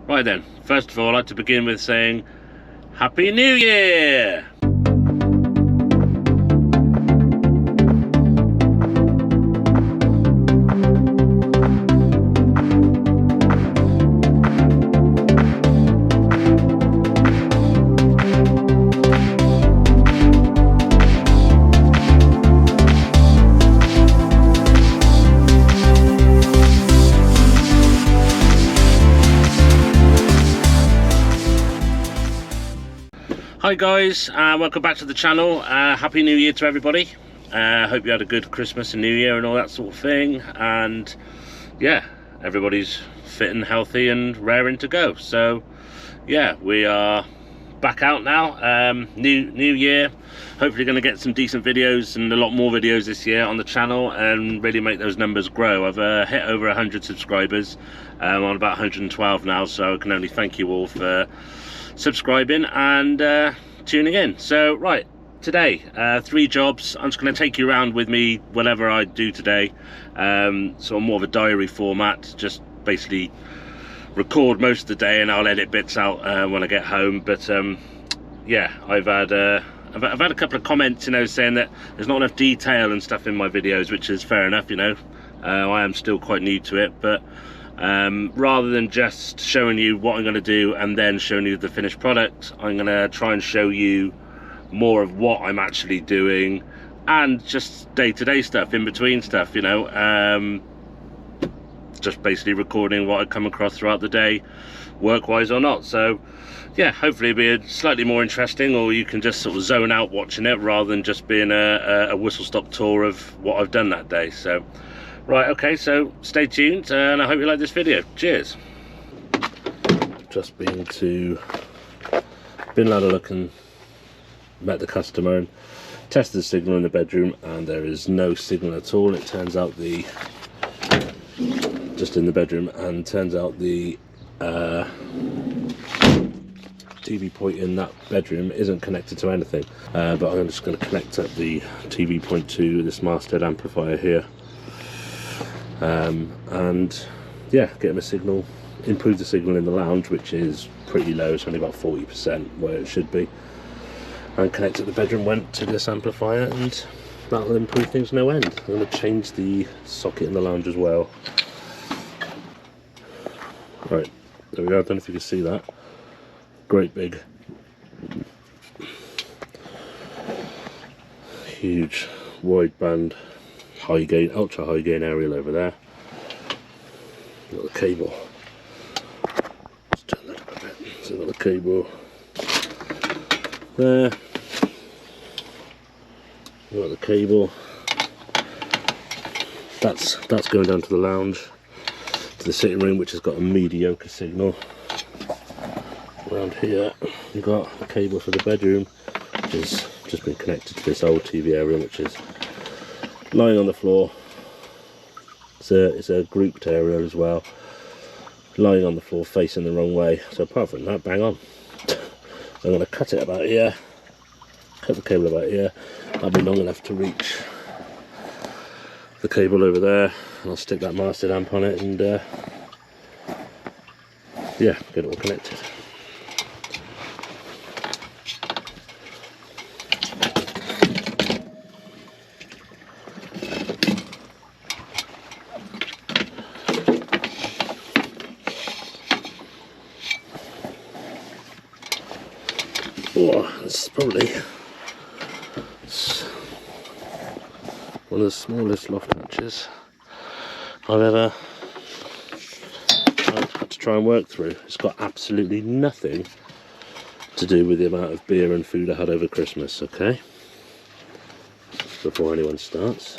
Right then, first of all, I'd like to begin with saying Happy New Year! Hi guys, welcome back to the channel. Happy New Year to everybody. Hope you had a good Christmas and New Year and all that sort of thing, and yeah, everybody's fit and healthy and raring to go. So yeah, we are back out now. New year, hopefully going to get some decent videos and a lot more videos this year on the channel and really make those numbers grow. I've hit over 100 subscribers. I'm on about 112 now, so I can only thank you all for subscribing and tuning in. So right, today 3 jobs. I'm just going to take you around with me whatever I do today. So I'm more of a diary format, just basically record most of the day and I'll edit bits out when I get home. But yeah, I've had a couple of comments, you know, saying that there's not enough detail and stuff in my videos, which is fair enough, you know. I am still quite new to it, but rather than just showing you what I'm going to do and then showing you the finished product, I'm going to try and show you more of what I'm actually doing and just day-to-day stuff, in between stuff, you know. Just basically recording what I come across throughout the day, work-wise or not. So yeah, hopefully it'll be slightly more interesting, or you can just sort of zone out watching it rather than just being a whistle-stop tour of what I've done that day. So right, okay, so stay tuned and I hope you like this video. Cheers. Just been had a look and met the customer and tested the signal in the bedroom, and there is no signal at all. It turns out just in the bedroom, and turns out the TV point in that bedroom isn't connected to anything. But I'm just going to connect up the TV point to this masthead amplifier here. And yeah, get him a signal, improve the signal in the lounge, which is pretty low. It's only about 40% where it should be, and connect it to the bedroom, went to this amplifier, and that'll improve things no end. I'm going to change the socket in the lounge as well. Right, there we go. I don't know if you can see that. Great big, huge wideband high gain, ultra high gain aerial over there. Got the cable. Let's turn that up a bit. So got the cable there. Got the cable. That's going down to the lounge, to the sitting room, which has got a mediocre signal. Around here, you've got a cable for the bedroom, which has just been connected to this old TV aerial, which is lying on the floor. It's a grouped aerial as well, lying on the floor facing the wrong way. So apart from that, bang on. I'm going to cut it about here, cut the cable about here. That'll be long enough to reach the cable over there, and I'll stick that masthead amp on it and yeah, get it all connected. Oh, this is probably one of the smallest loft hatches I've ever had to try and work through. It's got absolutely nothing to do with the amount of beer and food I had over Christmas, okay? Before anyone starts.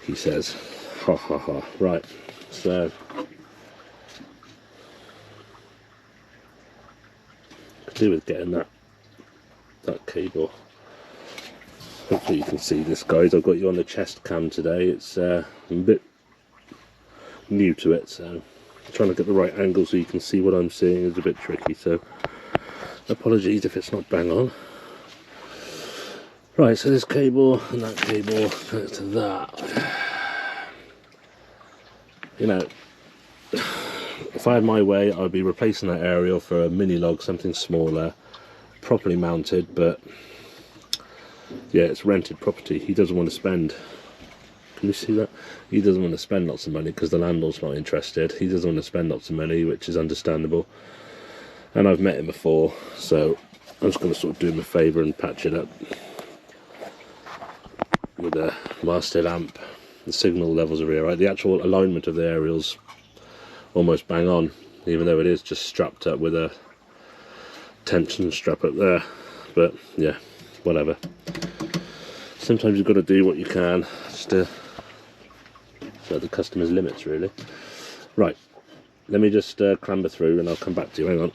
He says, ha ha ha. Right. So could do with getting that cable. Hopefully you can see this, guys. I've got you on the chest cam today. It's a bit new to it, so trying to get the right angle so you can see what I'm seeing is a bit tricky, so apologies if it's not bang on. Right, so this cable and that cable connects to that. You know, if I had my way, I'd be replacing that aerial for a mini log, something smaller, properly mounted, but yeah, it's rented property. He doesn't want to spend, can you see that? He doesn't want to spend lots of money because the landlord's not interested. He doesn't want to spend lots of money, which is understandable. And I've met him before, so I'm just going to sort of do him a favour and patch it up with a masthead amp. The signal levels are here, right? The actual alignment of the aerial's almost bang on, even though it is just strapped up with a tension strap up there. But yeah, whatever. Sometimes you've got to do what you can just to show the customer's limits, really. Right, let me just clamber through and I'll come back to you. Hang on.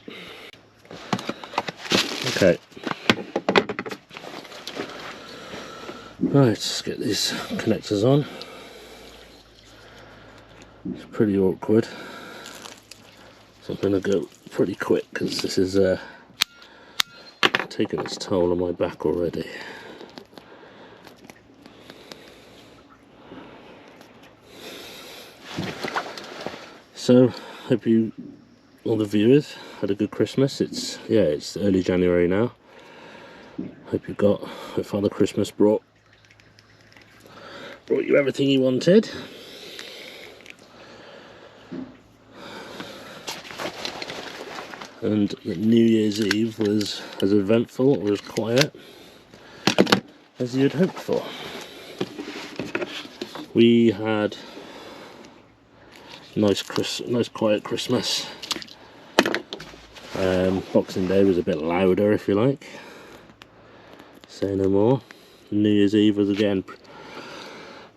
Okay. Right, let's get these connectors on. It's pretty awkward, so I'm going to go pretty quick because this is taking its toll on my back already. So, hope you, all the viewers, had a good Christmas. It's early January now. Hope Father Christmas brought you everything you wanted. And New Year's Eve was as eventful or as quiet as you'd hoped for. We had nice quiet Christmas. Boxing Day was a bit louder, if you like. Say no more. New Year's Eve was again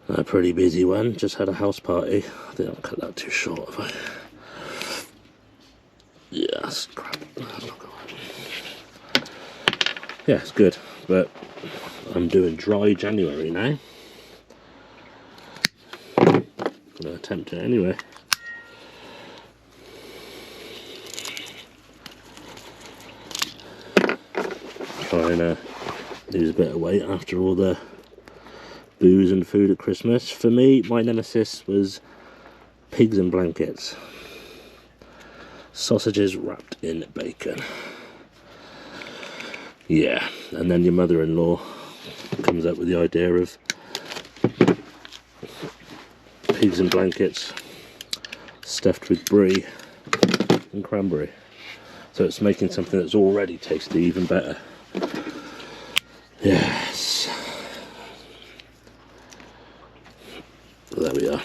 a pretty busy one. Just had a house party. I think I'll cut that too short if I. Yeah, that's crap. Yeah, it's good, but I'm doing dry January now. I'm gonna attempt it anyway. Trying to lose a bit of weight after all the booze and food at Christmas. For me, my nemesis was pigs in blankets. Sausages wrapped in bacon. Yeah, and then your mother-in-law comes up with the idea of pigs in blankets stuffed with brie and cranberry. So it's making something that's already tasty even better. Yes. There we are.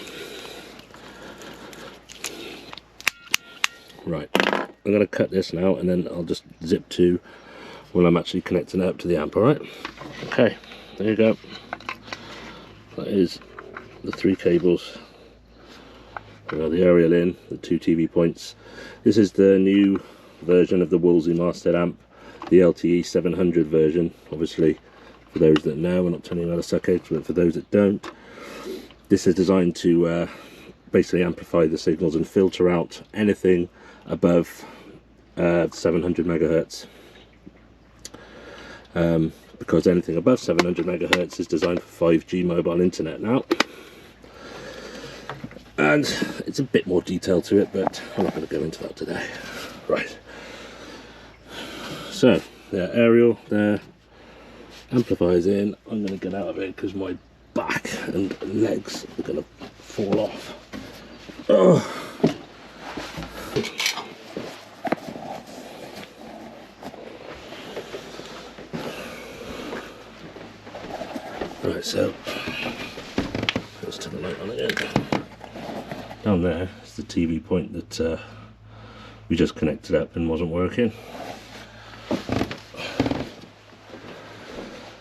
Right, I'm going to cut this now and then I'll just zip to when I'm actually connecting it up to the amp, alright? Okay, there you go. That is the 3 cables. The aerial in, the 2 TV points. This is the new version of the Wolseley masthead amp, the LTE 700 version. Obviously, for those that know, we're not telling you how to suck eggs, but for those that don't, this is designed to basically amplify the signals and filter out anything above 700 megahertz. Because anything above 700 megahertz is designed for 5G mobile internet now. And it's a bit more detail to it, but I'm not going to go into that today. Right. So, yeah, aerial there, amplifiers in. I'm going to get out of it because my back and legs are going to fall off. Oh. Right, so let's turn the light on again. Down there is the TV point that we just connected up and wasn't working.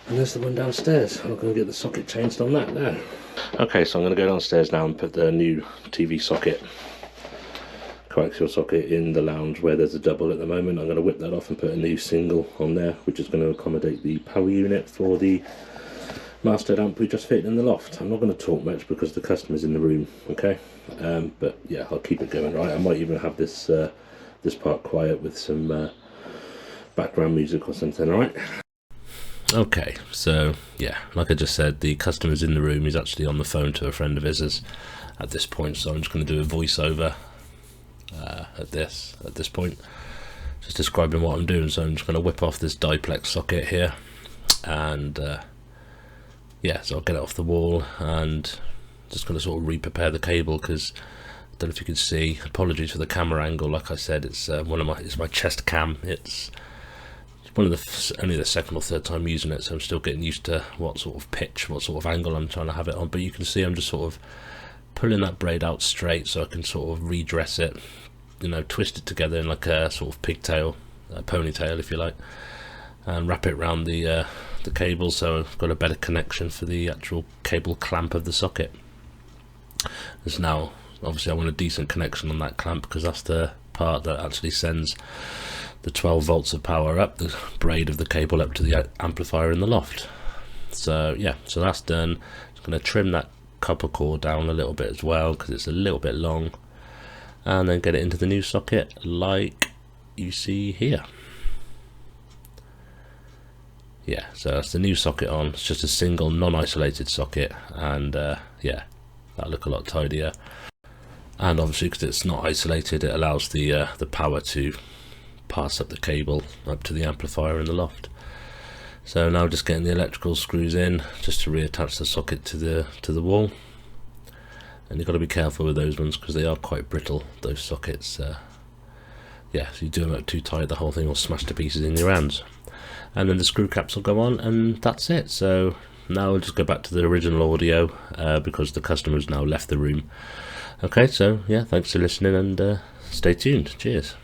And there's the one downstairs. I'm going to get the socket changed on that now. Okay, so I'm going to go downstairs now and put the new TV socket, coaxial socket, in the lounge where there's a double at the moment. I'm going to whip that off and put a new single on there, which is going to accommodate the power unit for the masthead amp we just fitted in the loft. I'm not going to talk much because the customer's in the room, okay? But yeah, I'll keep it going, right? I might even have this this part quiet with some background music or something, alright? Okay, so yeah, like I just said, the customer's in the room. He's actually on the phone to a friend of his at this point, so I'm just going to do a voiceover at this point, just describing what I'm doing. So I'm just going to whip off this diplex socket here, and yeah, so I'll get it off the wall, and just going to sort of re-prepare the cable, because I don't know if you can see, apologies for the camera angle. Like I said, it's it's my chest cam. It's only the second or third time using it, so I'm still getting used to what sort of pitch, what sort of angle I'm trying to have it on. But you can see I'm just sort of pulling that braid out straight, so I can sort of redress it, you know, twist it together in like a sort of pigtail, ponytail if you like, and wrap it around the cable, so I've got a better connection for the actual cable clamp of the socket. There's now, obviously I want a decent connection on that clamp, because that's the part that actually sends the 12 volts of power up the braid of the cable up to the amplifier in the loft. So yeah, so that's done. Just going to trim that copper core down a little bit as well, because it's a little bit long, and then get it into the new socket like you see here. Yeah, so that's the new socket on. It's just a single non-isolated socket, and yeah, that'll look a lot tidier. And obviously, because it's not isolated, it allows the power to pass up the cable up to the amplifier in the loft. So now just getting the electrical screws in, just to reattach the socket to the wall. And you've got to be careful with those ones, because they are quite brittle, those sockets. Yeah, so you do them up too tight, the whole thing will smash to pieces in your hands. And then the screw caps will go on, and that's it. So now we'll just go back to the original audio, because the customer's now left the room. Okay, so yeah, thanks for listening, and stay tuned. Cheers.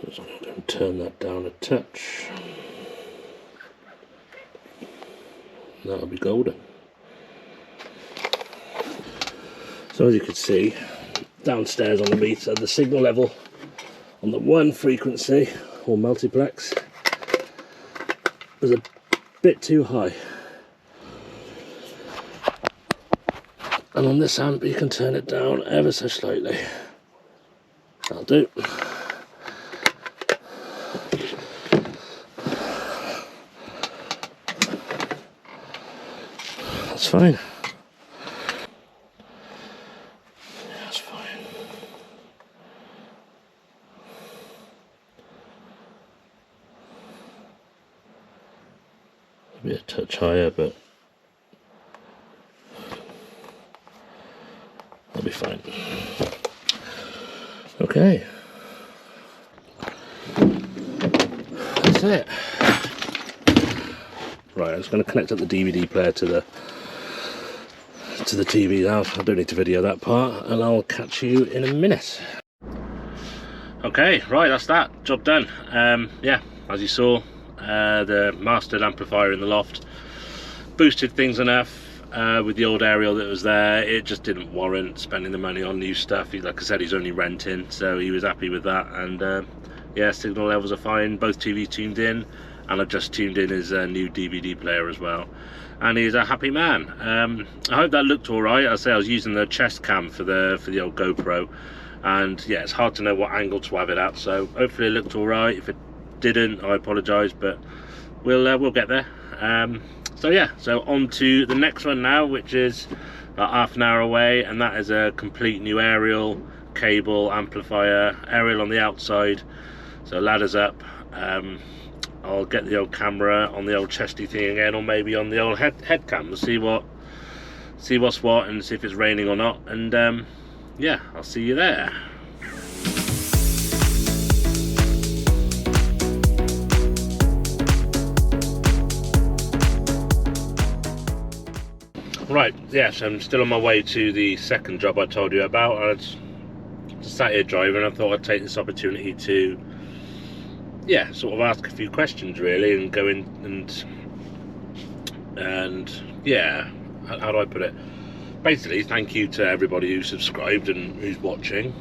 Just going to turn that down a touch. That'll be golden. So as you can see, downstairs on the meter, the signal level on the one frequency or multiplex was a bit too high, and on this amp you can turn it down ever so slightly. That'll do. That's fine. That's fine. Maybe a touch higher, but that'll be fine. Okay. That's it. Right, I'm just going to connect up the DVD player to the TV now. I don't need to video that part, and I'll catch you in a minute. Okay, right, that's that. Job done. Yeah, as you saw, the mastered amplifier in the loft boosted things enough with the old aerial that was there. It just didn't warrant spending the money on new stuff. Like I said, he's only renting, so he was happy with that. And yeah, signal levels are fine. Both TVs tuned in, and I've just tuned in his new DVD player as well, and he's a happy man. I hope that looked all right. I say I was using the chest cam for the old GoPro, and yeah, it's hard to know what angle to have it at, so hopefully it looked all right. If it didn't, I apologise, but we'll get there. So yeah, so on to the next one now, which is about half an hour away, and that is a complete new aerial, cable, amplifier, aerial on the outside, so ladders up. I'll get the old camera on the old chesty thing again, or maybe on the old head cam, to see what's what, and see if it's raining or not. And yeah, I'll see you there. Right, yes, I'm still on my way to the second job I told you about. I just sat here driving, and I thought I'd take this opportunity to, yeah, sort of ask a few questions really, and go in and yeah, how do I put it? Basically, thank you to everybody who subscribed and who's watching.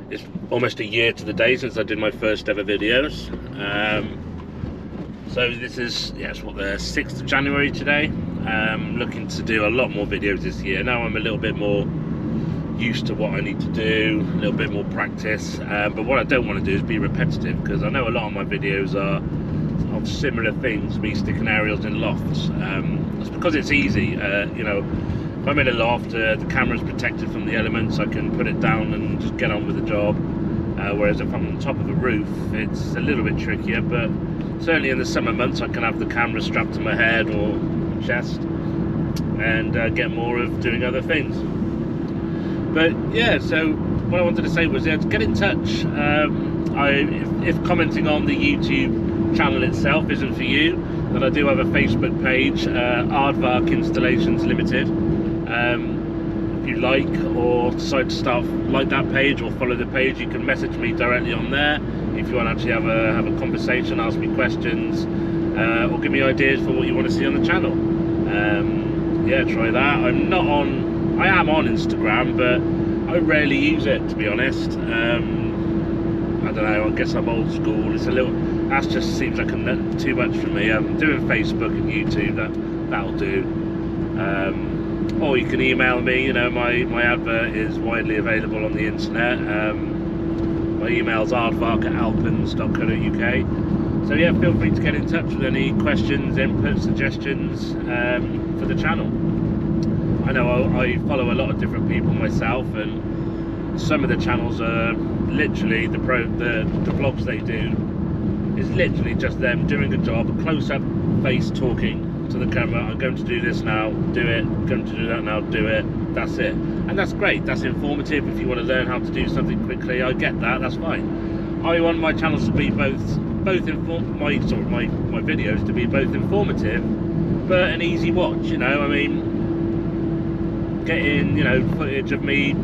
It's almost a year to the day since I did my first ever videos. So this is, yeah, it's what, the 6th of January today. Looking to do a lot more videos this year. Now I'm a little bit more used to what I need to do, a little bit more practice. But what I don't want to do is be repetitive, because I know a lot of my videos are of similar things, me sticking aerials in lofts. It's because it's easy. You know, if I'm in a loft, the camera's protected from the elements, I can put it down and just get on with the job. Whereas if I'm on top of a roof, it's a little bit trickier, but certainly in the summer months I can have the camera strapped to my head or chest and get more of doing other things. But yeah, so what I wanted to say was, to get in touch. If commenting on the YouTube channel itself isn't for you, then I do have a Facebook page, Aardvark Installations Limited. If you like or decide to like that page or follow the page, you can message me directly on there if you want to actually have a conversation, ask me questions, or give me ideas for what you want to see on the channel. Yeah, try that. I am on Instagram, but I rarely use it, to be honest. I don't know, I guess I'm old school. That just seems like too much for me. I'm doing Facebook and YouTube, that'll do. Or you can email me. You know, my advert is widely available on the internet. My email's aardvark@alpens.co.uk. So yeah, feel free to get in touch with any questions, input, suggestions for the channel. I know I follow a lot of different people myself, and some of the channels are literally the vlogs they do is literally just them doing a job, a close-up face talking to the camera. I'm going to do this now, do it. I'm going to do that now, do it. That's it. And that's great. That's informative. If you want to learn how to do something quickly, I get that. That's fine. I want my channels to be my videos to be both informative, but an easy watch. You know, I mean, getting, you know, footage of me.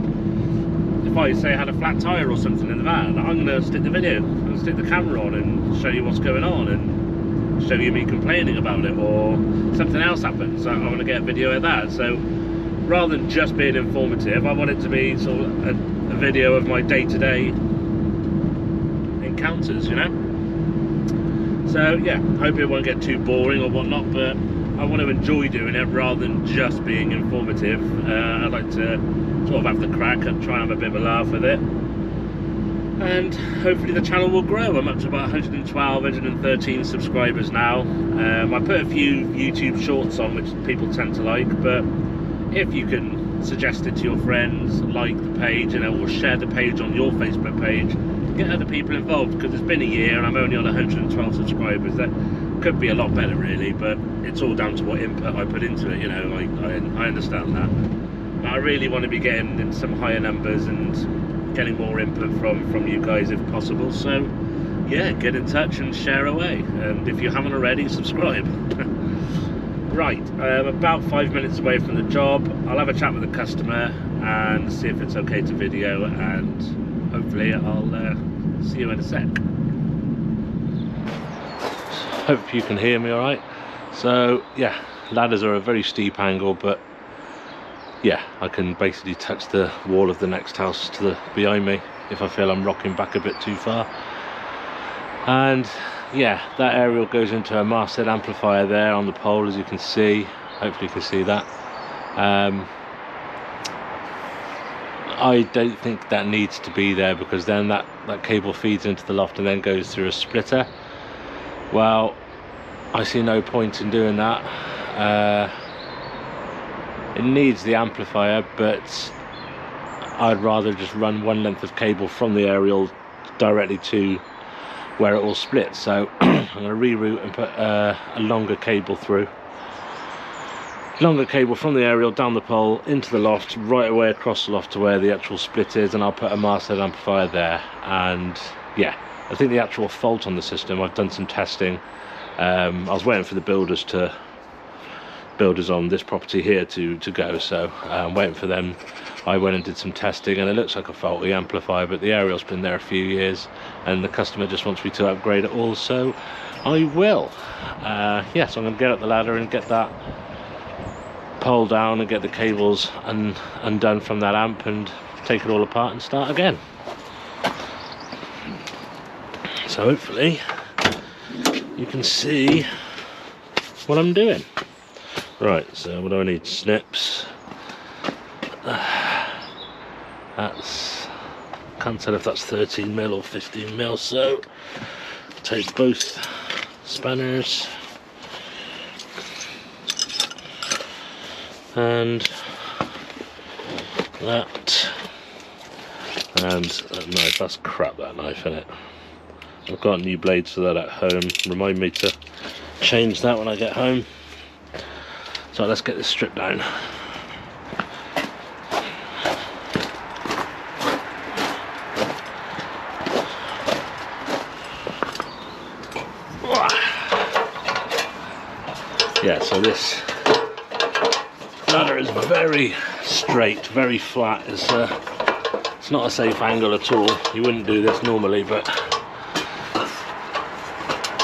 If I say I had a flat tire or something in the van, I'm going to stick the camera on and show you what's going on, and show you me complaining about it, or something else happens. So I want to get a video of that. So rather than just being informative, I want it to be sort of a video of my day-to-day encounters, you know. So yeah, hope it won't get too boring or whatnot, but I want to enjoy doing it rather than just being informative. I'd like to sort of have the crack and try and have a bit of a laugh with it, and hopefully the channel will grow. I'm up to about 112, 113 subscribers now. I put a few YouTube shorts on which people tend to like, but if you can suggest it to your friends, like the page, you know, or share the page on your Facebook page, get other people involved, because it's been a year and I'm only on 112 subscribers. That could be a lot better really, but it's all down to what input I put into it, you know. I understand that, but I really want to be getting in some higher numbers and getting more input from you guys if possible. So yeah, get in touch and share away, and if you haven't already, subscribe. Right, I'm about 5 minutes away from the job. I'll have a chat with the customer and see if it's okay to video, and hopefully I'll see you in a sec. Hope you can hear me all right. So yeah, ladders are a very steep angle, but yeah, I can basically touch the wall of the next house to the behind me if I feel I'm rocking back a bit too far. And yeah, that aerial goes into a masthead amplifier there on the pole, as you can see. Hopefully you can see that. I don't think that needs to be there, because then that cable feeds into the loft and then goes through a splitter. Well, I see no point in doing that. It needs the amplifier, but I'd rather just run one length of cable from the aerial directly to where it all splits. So I'm going to reroute and put a longer cable through. Longer cable from the aerial down the pole into the loft, right away across the loft to where the actual split is, and I'll put a masthead amplifier there. And yeah, I think the actual fault on the system, I've done some testing. I was waiting for the builders on this property here to go, so I'm waiting for them. I went and did some testing, and it looks like a faulty amplifier, but the aerial's been there a few years and the customer just wants me to upgrade it all, so I will. Yeah, so I'm going to get up the ladder and get that pole down and get the cables undone from that amp and take it all apart and start again. So hopefully you can see what I'm doing. Right, so what do I need? Snips. That's, can't tell if that's 13mm or 15mm, so take both spanners and that, and that knife. That's crap, that knife, isn't it? I've got new blades for that at home. Remind me to change that when I get home. So let's get this stripped down. Yeah, so this ladder is very straight, very flat. It's not a safe angle at all. You wouldn't do this normally, but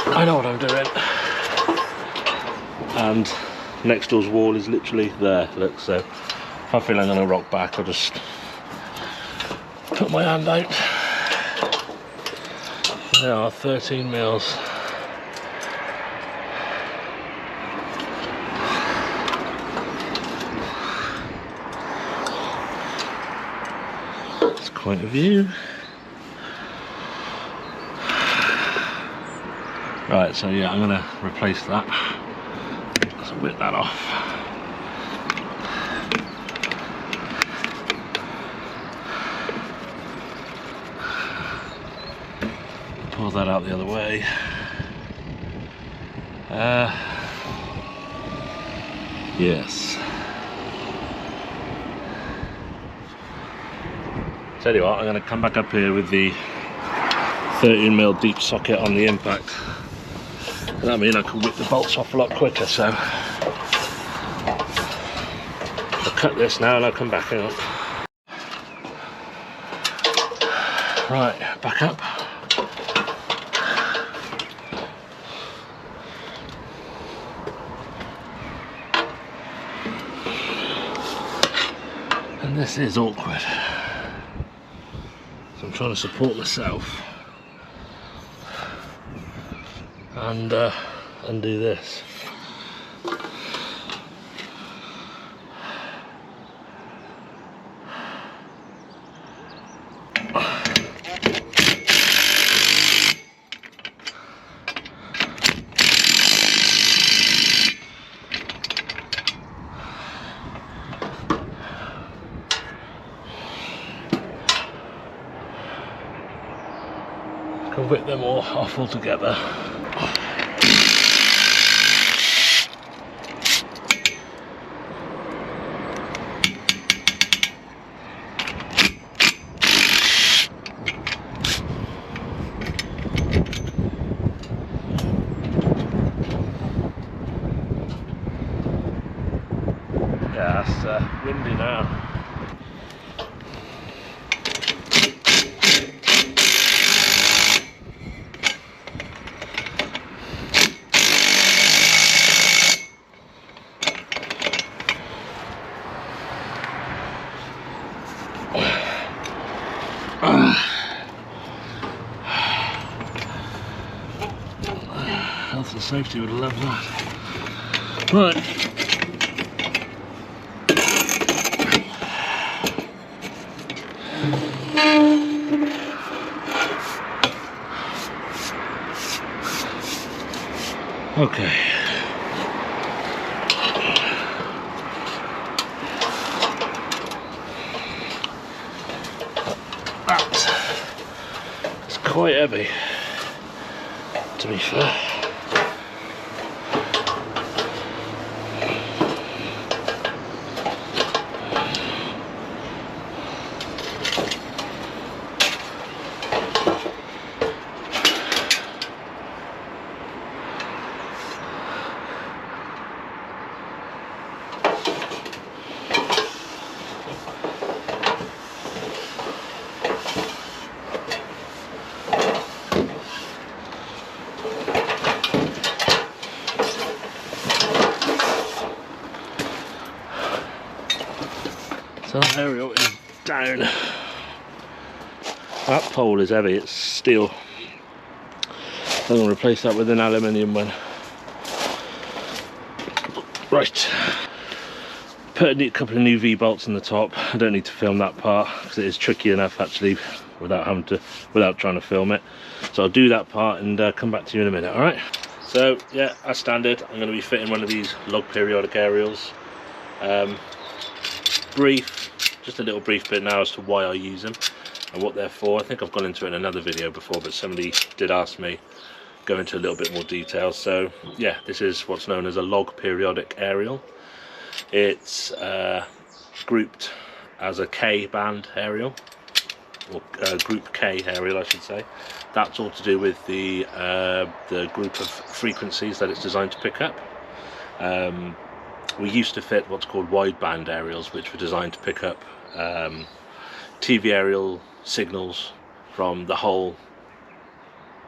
I know what I'm doing. And next door's wall is literally there, look, so if I feel I'm going to rock back, I'll just put my hand out. There are 13mm. It's quite a view. Right, so yeah, I'm going to replace that. Let's whip that off. Pull that out the other way. Yes. Tell you what, I'm going to come back up here with the 13mm deep socket on the impact. And that means I can whip the bolts off a lot quicker, so I'll cut this now and I'll come back out. Right, back up. And this is awkward. So I'm trying to support myself and do this. Can whip them all off altogether. Yeah, it's windy now. Health and safety would love that. Right. Okay. That's quite heavy, to be fair. So that aerial is down. That pole is heavy, it's steel. I'm going to replace that with an aluminium one. Right, put a couple of new V-bolts in the top. I don't need to film that part because it is tricky enough actually without trying to film it. So I'll do that part and come back to you in a minute. All right. So yeah, as standard, I'm going to be fitting one of these log periodic aerials. Just a little brief bit now as to why I use them and what they're for. I think I've gone into it in another video before, but somebody did ask me go into a little bit more detail. So yeah, this is what's known as a log periodic aerial. It's grouped as a K band aerial, or group K aerial I should say. That's all to do with the group of frequencies that it's designed to pick up. We used to fit what's called wideband aerials, which were designed to pick up TV aerial signals from the whole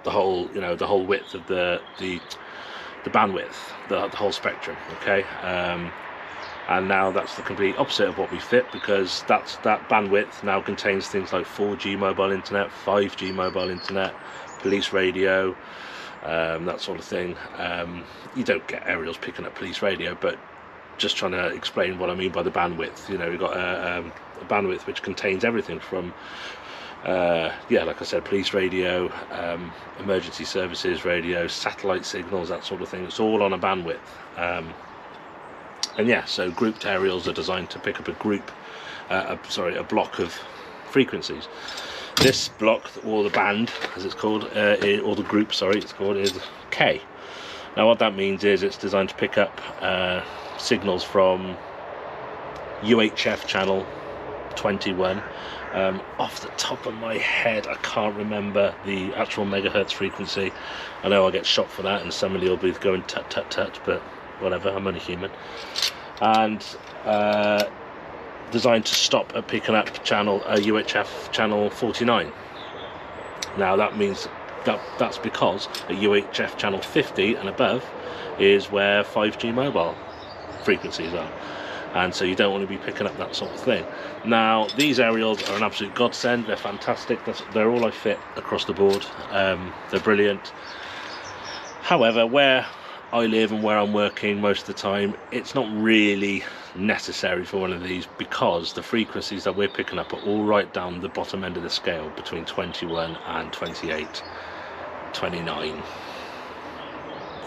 width of the bandwidth, the whole spectrum. Okay, and now that's the complete opposite of what we fit, because that bandwidth now contains things like 4G mobile internet, 5G mobile internet, police radio, that sort of thing. You don't get aerials picking up police radio, but just trying to explain what I mean by the bandwidth. You know, we've got a bandwidth which contains everything from yeah, like I said, police radio, emergency services radio, satellite signals, that sort of thing. It's all on a bandwidth. And yeah, so grouped aerials are designed to pick up a block of frequencies. This block, or the band as it's called, or the group, sorry, it's called, is K. Now what that means is it's designed to pick up signals from UHF channel 21. Off the top of my head, I can't remember the actual megahertz frequency. I know I'll get shot for that, and somebody will be going tut tut tut, but whatever, I'm only human. And designed to stop at picking up UHF channel 49. Now that means that's because a UHF channel 50 and above is where 5G mobile frequencies are, and so you don't want to be picking up that sort of thing. Now these aerials are an absolute godsend. They're fantastic. They're all I fit across the board. They're brilliant. However, where I live and where I'm working most of the time, it's not really necessary for one of these, because the frequencies that we're picking up are all right down the bottom end of the scale, between 21 and 28, 29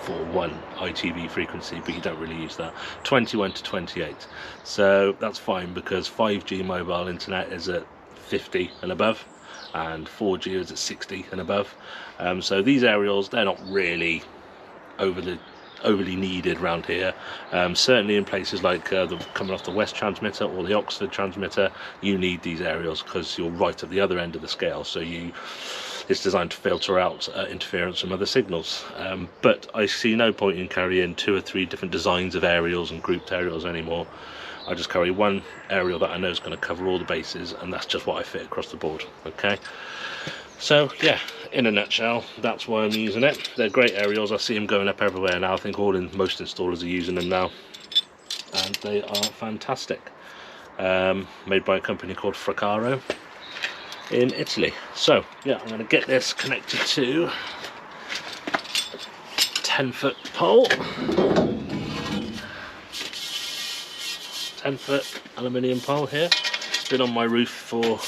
for one ITV frequency, but you don't really use that. 21 to 28, so that's fine, because 5G mobile internet is at 50 and above, and 4G is at 60 and above. So these aerials, they're not really overly needed around here. Certainly in places like coming off the West transmitter or the Oxford transmitter, you need these aerials because you're right at the other end of the scale, so it's designed to filter out interference from other signals. But I see no point in carrying 2 or 3 different designs of aerials and grouped aerials anymore. I just carry one aerial that I know is going to cover all the bases, and that's just what I fit across the board. Okay, so yeah, in a nutshell, that's why I'm using it. They're great aerials. I see them going up everywhere now. I think most installers are using them now, and they are fantastic. Made by a company called Fracaro in Italy. So yeah, I'm going to get this connected to 10-foot pole, 10-foot aluminium pole here. It's been on my roof for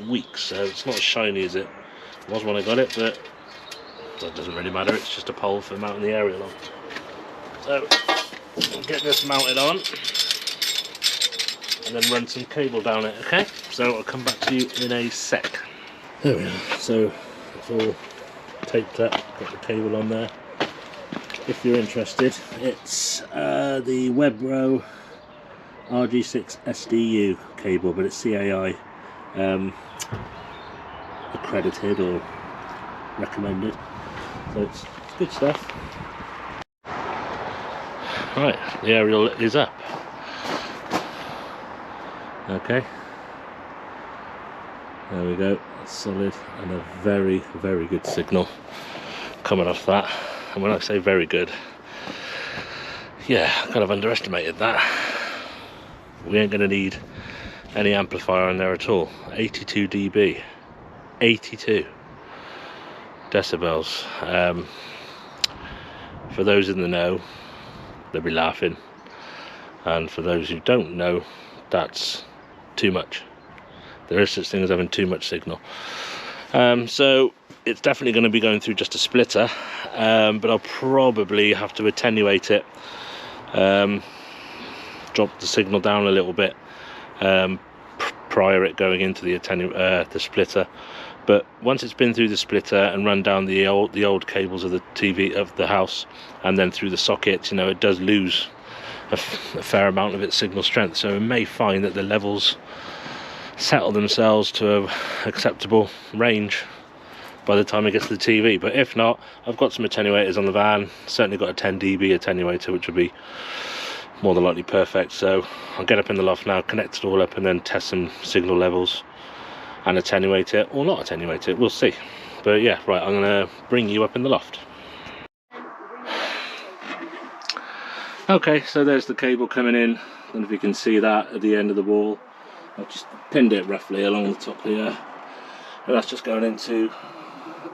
weeks, so it's not as shiny as it was when I got it, but that doesn't really matter. It's just a pole for mounting the aerial on. So I'll get this mounted on and then run some cable down it. Okay, so I'll come back to you in a sec. There we are. So it's all taped up, got the cable on there. If you're interested, it's the Webro RG6 SDU cable, but it's CAI accredited or recommended, so it's good stuff. Right, the aerial is up. Okay, there we go. That's solid, and a very, very good signal coming off that. And when I say very good, yeah, I kind of underestimated that. We ain't going to need any amplifier in there at all. 82 dB, 82 decibels. For those in the know, they'll be laughing, and for those who don't know, that's too much. There is such thing as having too much signal. So it's definitely going to be going through just a splitter, but I'll probably have to attenuate it, drop the signal down a little bit prior it going into the splitter. But once it's been through the splitter and run down the old cables of the TV of the house, and then through the sockets, you know, it does lose a fair amount of its signal strength. So it may find that the levels settle themselves to an acceptable range by the time it gets to the TV. But if not, I've got some attenuators on the van. Certainly got a 10 dB attenuator, which would be more than likely perfect. So I'll get up in the loft now, connect it all up, and then test some signal levels and attenuate it, or not attenuate it, we'll see. But yeah, right, I'm gonna bring you up in the loft. Okay, so there's the cable coming in. I don't know if you can see that at the end of the wall. I've just pinned it roughly along the top here, and that's just going into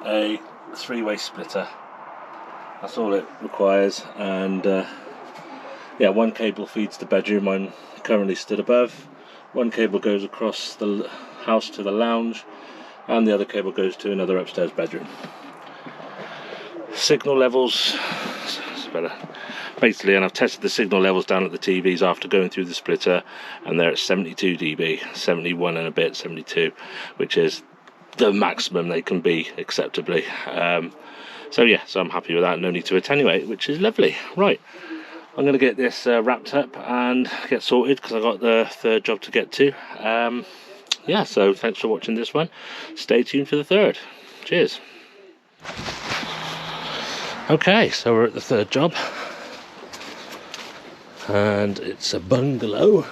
a 3-way splitter. That's all it requires. And yeah, one cable feeds the bedroom I'm currently stood above, one cable goes across the house to the lounge, and the other cable goes to another upstairs bedroom. Signal levels, it's better basically, and I've tested the signal levels down at the TVs after going through the splitter, and they're at 72 dB, 71 and a bit, 72, which is the maximum they can be acceptably. So yeah, so I'm happy with that. No need to attenuate, which is lovely. Right, I'm going to get this wrapped up and get sorted, because I've got the third job to get to. Yeah, so thanks for watching this one. Stay tuned for the third. Cheers. Okay, so we're at the third job, and it's a bungalow.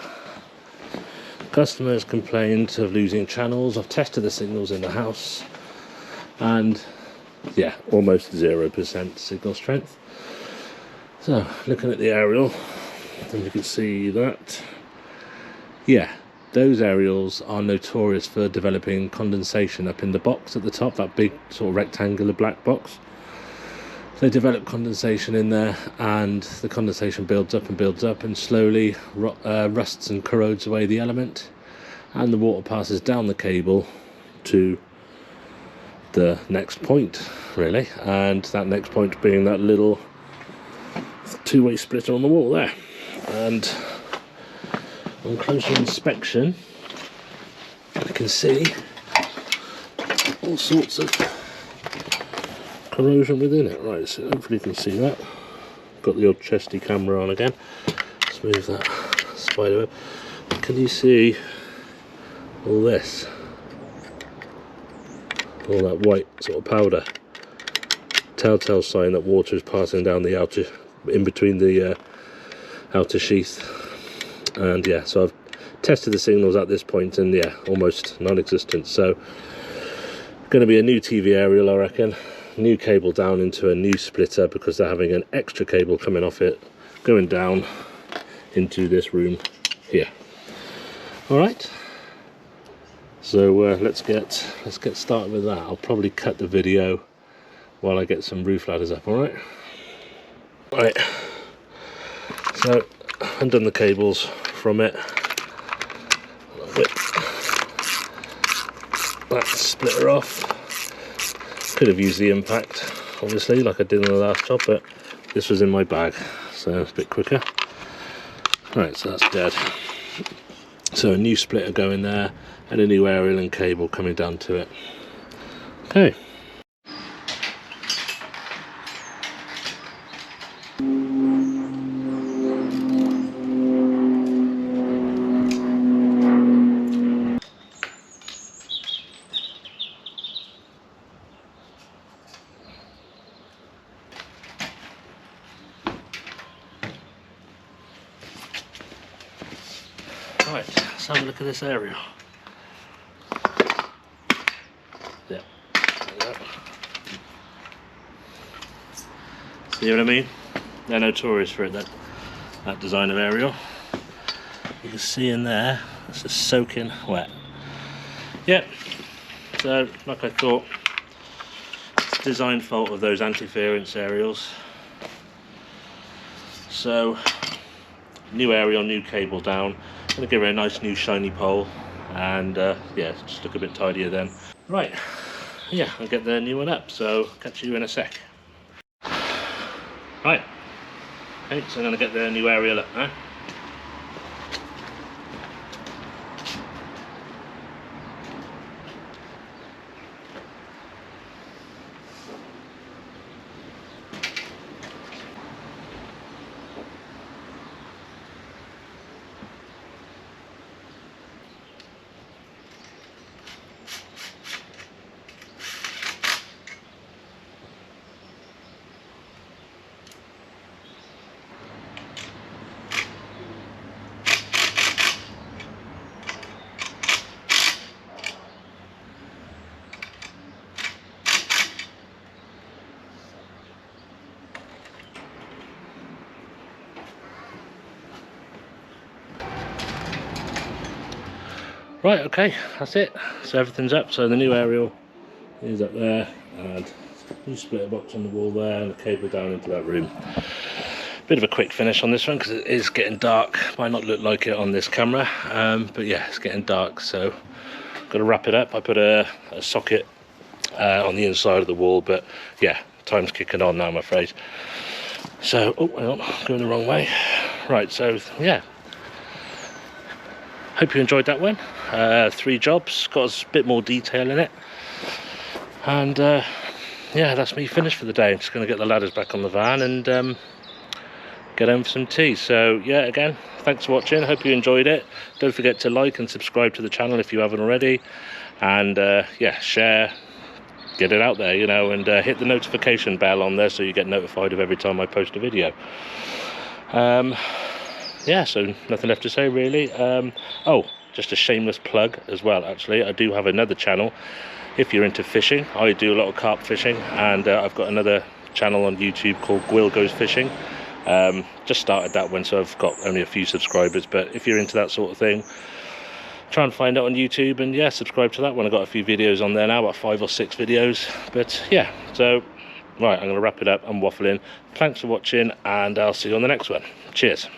Customers complained of losing channels. I've tested the signals in the house, and yeah, almost 0% signal strength. So looking at the aerial, and you can see that, yeah, those aerials are notorious for developing condensation up in the box at the top, that big sort of rectangular black box. They develop condensation in there, and the condensation builds up and slowly rusts and corrodes away the element, and the water passes down the cable to the next point, really, and that next point being that little 2-way splitter on the wall there. And on closer inspection, you can see all sorts of corrosion within it. Right, so hopefully you can see that. Got the old chesty camera on again. Let's move that spider web. Can you see all this? All that white sort of powder. Telltale sign that water is passing down the outer, in between the outer sheath. And yeah, so I've tested the signals at this point, and yeah, almost non-existent. So going to be a new TV aerial, I reckon. New cable down into a new splitter, because they're having an extra cable coming off it going down into this room here. All right, so let's get started with that. I'll probably cut the video while I get some roof ladders up. All right. Right, so undone the cables from it, whip that splitter off. Could have used the impact, obviously, like I did in the last job, but this was in my bag, so it's a bit quicker. Right, so that's dead. So a new splitter going there, and a new aerial and cable coming down to it. Okay. Right, let's have a look at this aerial. Yeah, see what I mean? They're notorious for it, that design of aerial. You can see in there, it's just soaking wet. Yep, so like I thought, it's a design fault of those anti-interference aerials. So new aerial, new cable down. Gonna give her a nice new shiny pole, and yeah, just look a bit tidier then. Right, yeah, I'll get the new one up, so catch you in a sec. Right, okay, so I'm gonna get the new aerial up now. Right, okay, that's it. So everything's up. So the new aerial is up there, and new splitter box on the wall there, and the cable down into that room. Bit of a quick finish on this one because it is getting dark. Might not look like it on this camera, but yeah, it's getting dark. So got to wrap it up. I put a socket on the inside of the wall, but yeah, time's kicking on now, I'm afraid. So, oh, hang on, going the wrong way. Right, so yeah. Hope you enjoyed that one. 3 jobs, got a bit more detail in it, and yeah, that's me finished for the day. I'm just going to get the ladders back on the van and get home for some tea. So yeah, again, thanks for watching. Hope you enjoyed it. Don't forget to like and subscribe to the channel if you haven't already, and yeah, share, get it out there, you know, and hit the notification bell on there so you get notified of every time I post a video. Yeah, so nothing left to say really. Oh, just a shameless plug as well, actually. I do have another channel if you're into fishing. I do a lot of carp fishing, and I've got another channel on YouTube called Will Goes Fishing. Just started that one, so I've got only a few subscribers, but if you're into that sort of thing, try and find it on YouTube, and yeah, subscribe to that one. I've got a few videos on there now, about 5 or 6 videos, but yeah, so right, I'm going to wrap it up. I'm waffling. Thanks for watching, and I'll see you on the next one. Cheers.